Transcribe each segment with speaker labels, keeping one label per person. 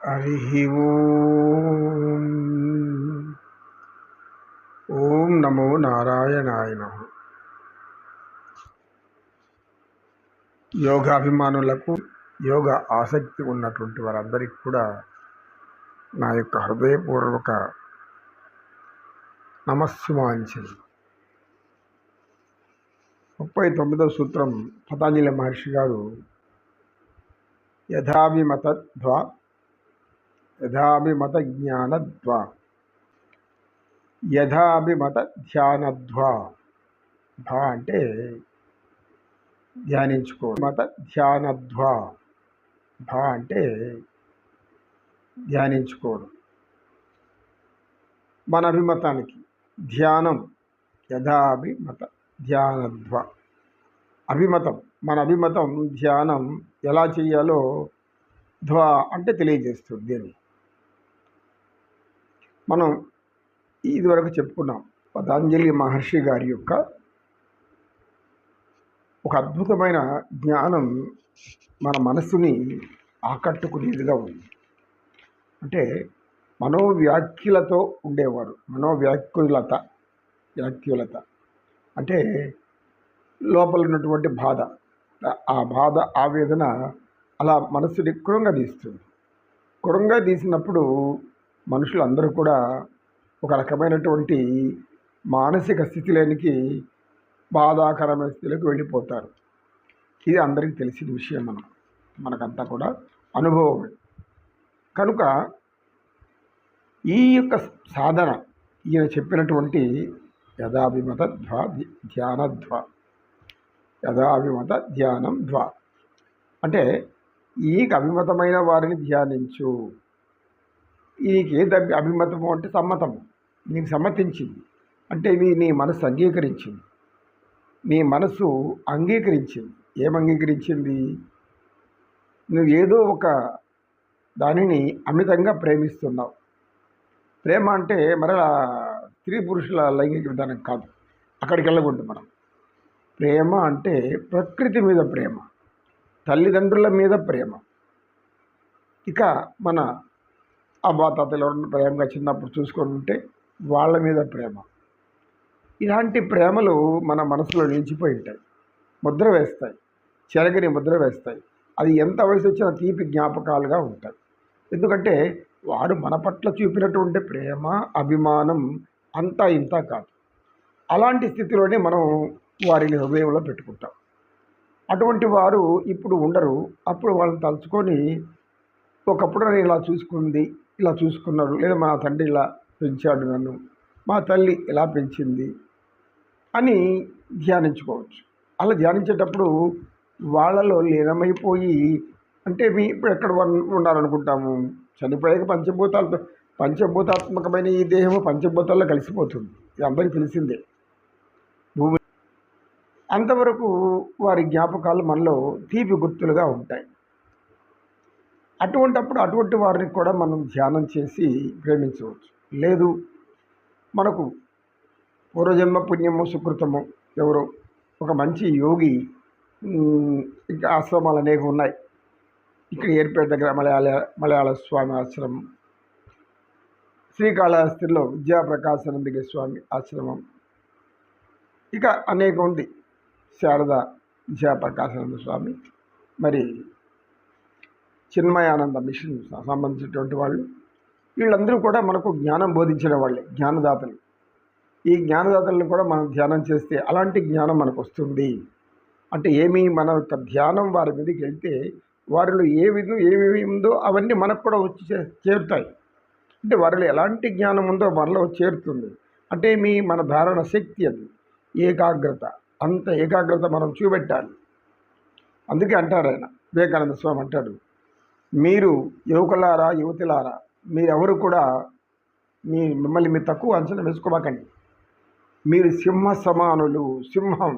Speaker 1: హరి ఓం. ఓం నమో నారాయణాయ నమః. యోగాభిమానులకు, యోగ ఆసక్తి ఉన్నటువంటి వారందరికీ కూడా నా యొక్క హృదయపూర్వక నమస్సుమాంజలి. 39వ సూత్రం పతంజలి మహర్షి గారు యథాభిమత జ్ఞానద్వా యథాభిమత ధ్యానద్వా. భా అంటే ధ్యానించుకోవడం, మత ధ్యానద్వా. భా అంటే ధ్యానించుకోవడం. మన అభిమతానికి ధ్యానం యథాభిమత ధ్యానద్వా. అభిమతం, మన అభిమతం ధ్యానం ఎలా చేయాలో ధ్వా అంటే తెలియజేస్తుంది. దీన్ని మనం ఇదివరకు చెప్పుకున్నాం. పతంజలి మహర్షి గారి యొక్క ఒక అద్భుతమైన జ్ఞానం మన మనస్సుని ఆకట్టుకునేదిగా ఉంది. అంటే మనోవ్యాఖ్యలతో ఉండేవారు. వ్యాఖ్యులత అంటే లోపల ఉన్నటువంటి బాధ, ఆ బాధ ఆవేదన అలా మనస్సుని కృంగదీస్తుంది. కృంగదీసినప్పుడు మనుషులందరూ కూడా ఒక రకమైనటువంటి మానసిక స్థితిలోనికి, బాధాకరమైన స్థితిలోకి వెళ్ళిపోతారు. ఇది అందరికీ తెలిసిన విషయం. మనకంతా కూడా అనుభవమే. కనుక ఈ యొక్క సాధన ఈయన చెప్పినటువంటి యథాభిమత ధ్యానద్వా, యథాభిమత ధ్యానం ద్వా అంటే ఈకి అభిమతమైన వారిని ధ్యానించు. ఈకి ఏది అభిమతము అంటే సమ్మతము, నీకు సమ్మతించింది అంటే నీ మనసు అంగీకరించింది. నీ మనసు అంగీకరించింది. ఏం అంగీకరించింది? నువ్వు ఏదో ఒక దానిని అమితంగా ప్రేమిస్తున్నావు. ప్రేమ అంటే మరలా స్త్రీ పురుషుల లైంగిక విధానం కాదు, అక్కడికి వెళ్ళకూడదు మనం. ప్రేమ అంటే ప్రకృతి మీద ప్రేమ, తల్లిదండ్రుల మీద ప్రేమ, ఇక మన అవ్వాతాతలు ఎవరన్నా ప్రేమగా చిన్నప్పుడు చూసుకొని ఉంటే వాళ్ళ మీద ప్రేమ. ఇలాంటి ప్రేమలు మన మనసులో నిలిచిపోయి ఉంటాయి, ముద్ర వేస్తాయి, చెరగని ముద్ర వేస్తాయి. అది ఎంత వయసు వచ్చినా తీపి జ్ఞాపకాలుగా ఉంటాయి. ఎందుకంటే వారు మన పట్ల చూపినటువంటి ప్రేమ, అభిమానం అంతా ఇంత కాదు. అలాంటి స్థితిలోనే మనం వారిని హృదయంలో పెట్టుకుంటాం. అటువంటి వారు ఇప్పుడు ఉండరు. అప్పుడు వాళ్ళని తలుచుకొని, ఒకప్పుడు నేను ఇలా చూసుకున్నారు, లేదా మా తండ్రి ఇలా పెంచాడు నన్ను, మా తల్లి ఇలా పెంచింది అని ధ్యానించుకోవచ్చు. అలా ధ్యానించేటప్పుడు వాళ్ళలో లీనమైపోయి, అంటే ఇప్పుడు ఎక్కడ ఉన్నారనుకుంటాము, చనిపోయాక పంచభూతాత్మకమైన ఈ దేహము పంచభూతాల్లో కలిసిపోతుంది. ఇది అందరికీ తెలిసిందే. భూమి అంతవరకు వారి జ్ఞాపకాలు మనలో తీపి గుర్తులుగా ఉంటాయి. అటువంటి వారిని కూడా మనం ధ్యానం చేసి ప్రేమించవచ్చు. లేదు, మనకు పూర్వజన్మ పుణ్యము సుకృతము, ఎవరో ఒక మంచి యోగి, ఇంకా ఆశ్రమాలు అనేక ఉన్నాయి. ఇక్కడ ఏర్పేట దగ్గర మలయాళ స్వామి ఆశ్రమం, శ్రీకాళహస్తిలో విద్యాప్రకాశానంద స్వామి ఆశ్రమం, ఇక అనేక ఉంది. శారద విద్యాప్రకాశానంద స్వామి, మరి చిన్మయానంద మిషన్ సంబంధించినటువంటి వాళ్ళు, వీళ్ళందరూ కూడా మనకు జ్ఞానం బోధించిన వాళ్ళే, జ్ఞానదాతలు. ఈ జ్ఞానదాతలను కూడా మనం ధ్యానం చేస్తే అలాంటి జ్ఞానం మనకు వస్తుంది. అంటే మన యొక్క ధ్యానం వారి మీదకి వెళ్తే వారిలో ఏమి ఉందో అవన్నీ మనకు కూడా వచ్చి చేరుతాయి. అంటే వారిలో ఎలాంటి జ్ఞానం ఉందో మనలో చేరుతుంది. అంటే మన ధారణ శక్తి, అది ఏకాగ్రత, అంత ఏకాగ్రత మనం చూపెట్టాలి. అందుకే అంటారు ఆయన, వివేకానంద స్వామి అంటాడు, మీరు యువకులారా, యువతులారా, మీరెవరు కూడా మిమ్మల్ని మీరు తక్కువ అంచనా వేసుకోమాకండి. మీరు సింహ సమానులు. సింహం,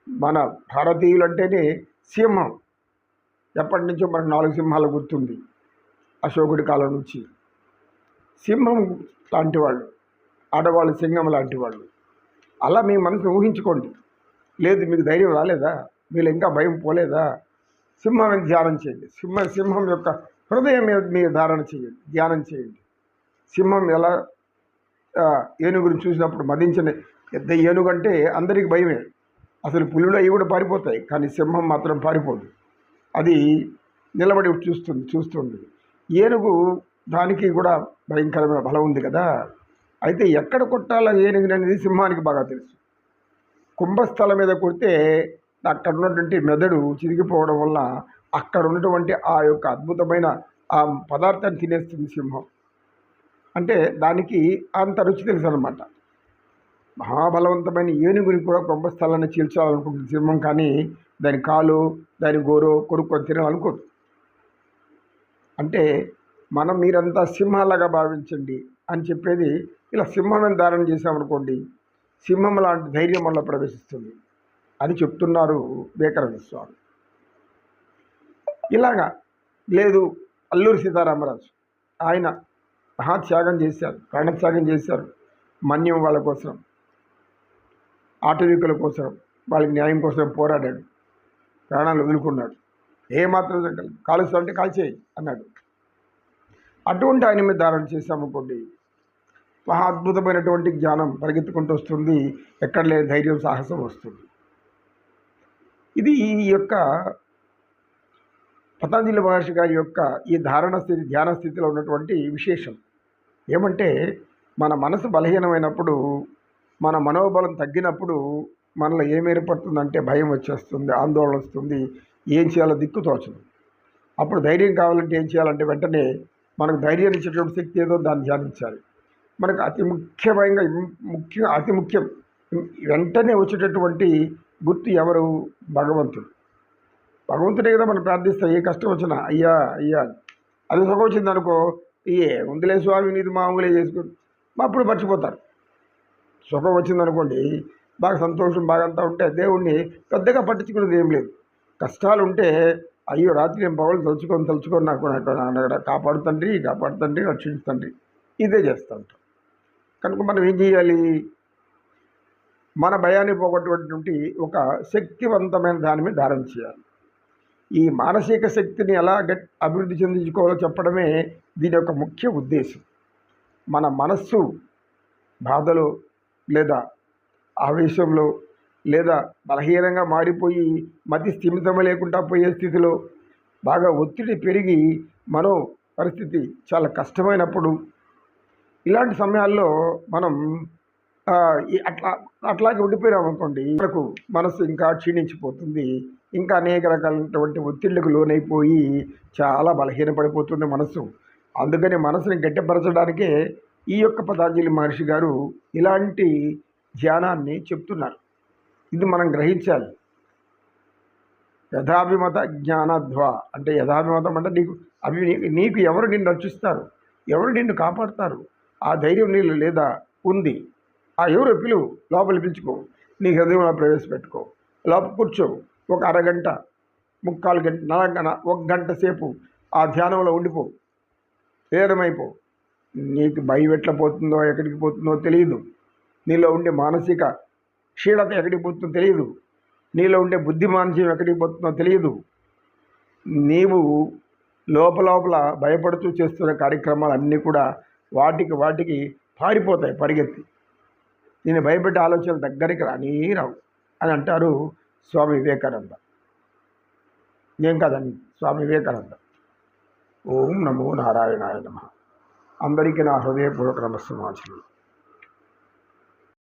Speaker 1: మన భారతీయులు అంటేనే సింహం. ఎప్పటి నుంచో మనకు 4 సింహాలు గుర్తుంది, అశోకుడి కాలం నుంచి. సింహం లాంటి వాళ్ళు, ఆడవాళ్ళు సింహం లాంటి వాళ్ళు. అలా మీ మనసును ఊహించుకోండి. లేదు, మీకు ధైర్యం రాలేదా, మీరు ఇంకా భయం పోలేదా, సింహాన్ని ధ్యానం చేయండి. సింహం యొక్క హృదయం మీద మీరు ధారణ చేయండి, ధ్యానం చేయండి. సింహం ఎలా ఏనుగుని చూసినప్పుడు మదించిన పెద్ద ఏనుగు అంటే అందరికీ భయమే. అసలు పులులు అవి కూడా పారిపోతాయి, కానీ సింహం మాత్రం పారిపోదు. అది నిలబడి చూస్తుంది. ఏనుగు దానికి కూడా భయంకరమైన బలం ఉంది కదా. అయితే ఎక్కడ కొట్టాల ఏనుగుని అనేది సింహానికి బాగా తెలుసు. కుంభస్థలం మీద కొడితే అక్కడ ఉన్నటువంటి మెదడు చిరిగిపోవడం వల్ల అక్కడ ఉన్నటువంటి ఆ యొక్క అద్భుతమైన ఆ పదార్థాన్ని తినేస్తుంది సింహం. అంటే దానికి అంత రుచి తెలుసు అనమాట. మహాబలవంతమైన ఏనుగుని కూడా కుంభస్థలాన్ని చీల్చాలనుకుంటుంది సింహం, కానీ దాని కాలు దాని గోరు కొరుక్కొని తినాలనుకోదు. అంటే మీరంతా సింహాలాగా భావించండి అని చెప్పేది. ఇలా సింహాన్ని ధారణ చేశామనుకోండి, సింహం లాంటి ధైర్యం వల్ల ప్రవేశిస్తుంది అని చెప్తున్నారు వివేకానంద స్వామి. ఇలాగా లేదు, అల్లూరి సీతారామరాజు ఆయన మహాత్యాగం చేశారు, ప్రాణత్యాగం చేశారు. మన్యం వాళ్ళ కోసం, ఆటవికుల కోసం, వాళ్ళకి న్యాయం కోసం పోరాడాడు, ప్రాణాలు వదులుకున్నాడు. ఏమాత్రం కాలుస్తా అంటే కాల్చేయి అన్నాడు. అటువంటి ఆయన మీద ధారణ చేశామనుకోండి, మహా అద్భుతమైనటువంటి జ్ఞానం పరిగెత్తుకుంటూ వస్తుంది, ఎక్కడ లేని ధైర్యం సాహసం వస్తుంది. ఇది ఈ యొక్క పతంజలి మహర్షి గారి యొక్క ఈ ధారణ స్థితి, ధ్యాన స్థితిలో ఉన్నటువంటి విశేషం ఏమంటే, మన మనసు బలహీనమైనప్పుడు, మన మనోబలం తగ్గినప్పుడు మనలో ఏం ఏర్పడుతుందంటే భయం వచ్చేస్తుంది, ఆందోళన వస్తుంది, ఏం చేయాలో దిక్కు తోచదు. అప్పుడు ధైర్యం కావాలంటే ఏం చేయాలంటే వెంటనే మనకు ధైర్యాన్ని ఇచ్చేటువంటి శక్తి ఏదో దాన్ని ధ్యానించాలి. మనకు అతి ముఖ్యం వెంటనే వచ్చేటటువంటి గుర్తు ఎవరు? భగవంతుడు. భగవంతుడే కదా మనం ప్రార్థిస్తాం. ఏ కష్టం వచ్చినా అయ్యా అయ్యా, అది సుఖం వచ్చింది అనుకో, ఉందిలే స్వామి నీది మామూలే చేసుకుని అప్పుడు మర్చిపోతారు. సుఖం వచ్చిందనుకోండి, బాగా సంతోషం బాగా అంతా ఉంటే దేవుణ్ణి పెద్దగా పట్టించుకునేది ఏం లేదు. కష్టాలు ఉంటే అయ్యో రాత్రి నేను పగలు తలుచుకొని నాకు కాపాడుతండ్రి రక్షించండి, ఇదే చేస్తూ ఉంటాం. కనుక మనం ఏం చేయాలి? మన భయాన్ని పోగొట్టేటువంటి ఒక శక్తివంతమైన దాని మీద ధారణ చేయాలి. ఈ మానసిక శక్తిని ఎలా అభివృద్ధి చెందించుకోవాలో చెప్పడమే దీని యొక్క ముఖ్య ఉద్దేశం. మన మనస్సు బాధలో లేదా ఆవేశంలో లేదా బలహీనంగా మారిపోయి మతి స్థిమితం లేకుండా పోయే స్థితిలో బాగా ఒత్తిడి పెరిగి మనో పరిస్థితి చాలా కష్టమైనప్పుడు, ఇలాంటి సమయాల్లో మనం అట్లాగే ఉండిపోయామనుకోండి, మనకు మనసు ఇంకా క్షీణించిపోతుంది, ఇంకా అనేక రకాలైనటువంటి ఒత్తిళ్లకు లోనైపోయి చాలా బలహీనపడిపోతుంది మనసు. అందుకని మనసుని గట్టిపరచడానికే ఈ యొక్క పతంజలి మహర్షి గారు ఇలాంటి ధ్యానాన్ని చెప్తున్నారు. ఇది మనం గ్రహించాలి. యథాభిమత జ్ఞానధ్వ అంటే, యథాభిమతం అంటే నీకు ఎవరు నిన్ను రక్షిస్తారు, ఎవరు నిన్ను కాపాడుతారు, ఆ ధైర్యం నీళ్ళు లేదా ఉంది. ఆ ఎవరు పిలువు, లోపల పిలుచుకో, నీ హృదయంలో ప్రవేశపెట్టుకో, లోపల కూర్చో, ఒక అరగంట, 3/4 గంట, 1 గంట సేపు ఆ ధ్యానంలో ఉండిపో, లీనమైపో. నీకు భయం ఎట్లా పోతుందో ఎక్కడికి పోతుందో తెలియదు, నీలో ఉండే మానసిక క్షీణత ఎక్కడికి పోతుందో తెలియదు, నీలో ఉండే బుద్ధి మానస్యం ఎక్కడికి పోతుందో తెలియదు. నీవు లోపల భయపడుతూ చేస్తున్న కార్యక్రమాలన్నీ కూడా వాటికి పారిపోతాయి పరిగెత్తి. నేను భయపెట్టే ఆలోచనలు దగ్గరికి రావు అని అంటారు స్వామి వివేకానంద. ఏం కాదండి, స్వామి వివేకానంద. ఓం నమో నారాయణాయ నమః. అందరికీ నా హృదయపూర్వక నమస్సుమాంజలి.